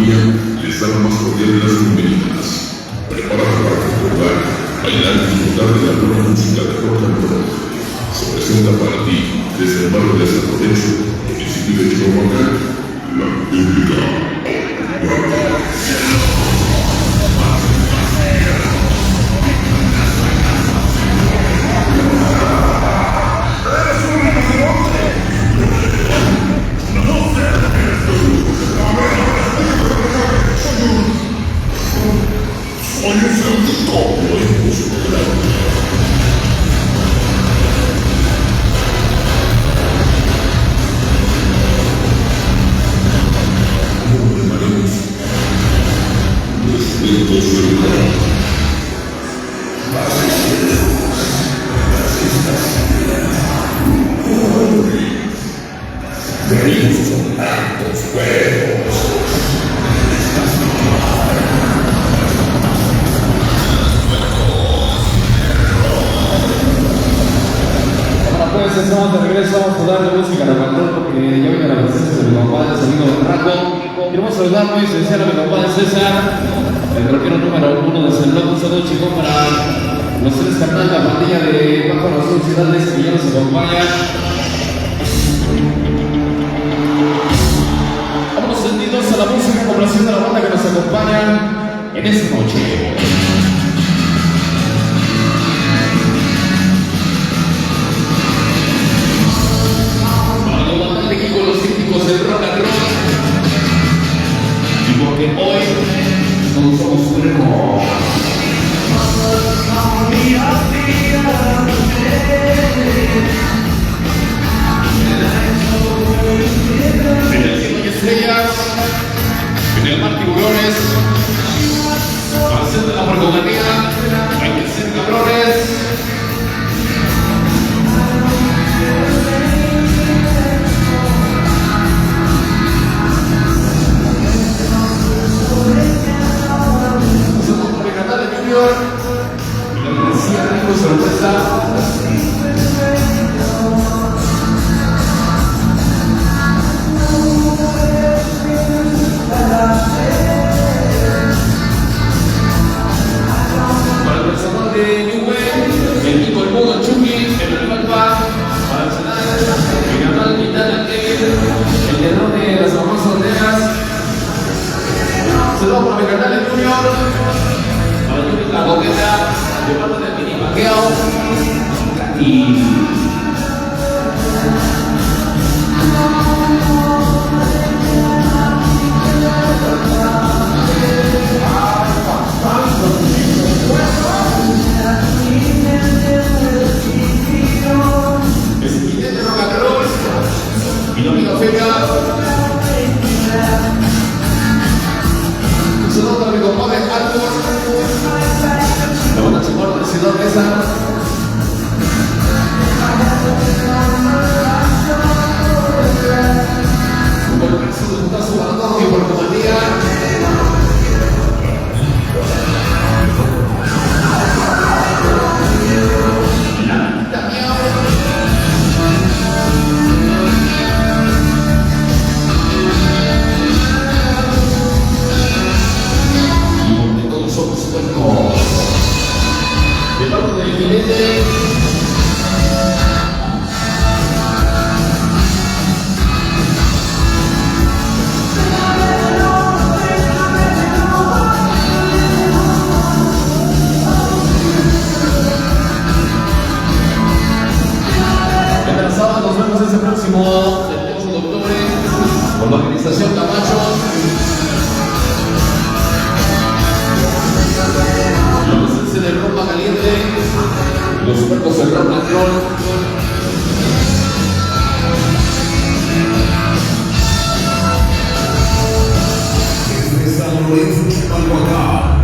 gastronomía les da la más cordial de las bienvenidas. Prepárate para recordar, bailar y disfrutar de la buena música de rock and roll. Se presenta para ti, desde el barrio de San Lorenzo, municipio de Chihuahua, la Bíblica. Estamos de regreso, vamos a darle música a la cantor porque ya viene la presencia de mi compadre, su amigo Raco. Queremos saludar muy especial a mi compadre César, el rockero número 1 de San Loco. Un saludo chicón para los tres carnales, la pandilla de Bajo Azul, Ciudad de Este, que ya nos acompaña. Vamos encendidos a la música, complaciendo a la banda que nos acompaña en esta noche. Con los críticos del rock and roll, y porque hoy no somos buenos. En el cielo hay estrellas, en el mar tiburones, para hacer de la margomanía hay que ser cabrones. Saludos para mi canal de Junior, para Junior La Coqueta, de parte del mini paqueo. Y es el de rock and roll, mi amigo Feca. Un saludo para mi compadre Arthur, la buena chingona de Ciudad Mesa. Un buen beso de putazo para todos y por compañía. La manita miau. Somos puercos. De parte del jinete. El sábado nos vemos ese próximo 28 de octubre con la organización Camacho. La presencia del Roma Caliente, los puercos del rock and roll. Desde San Lorenzo, Chihuahua.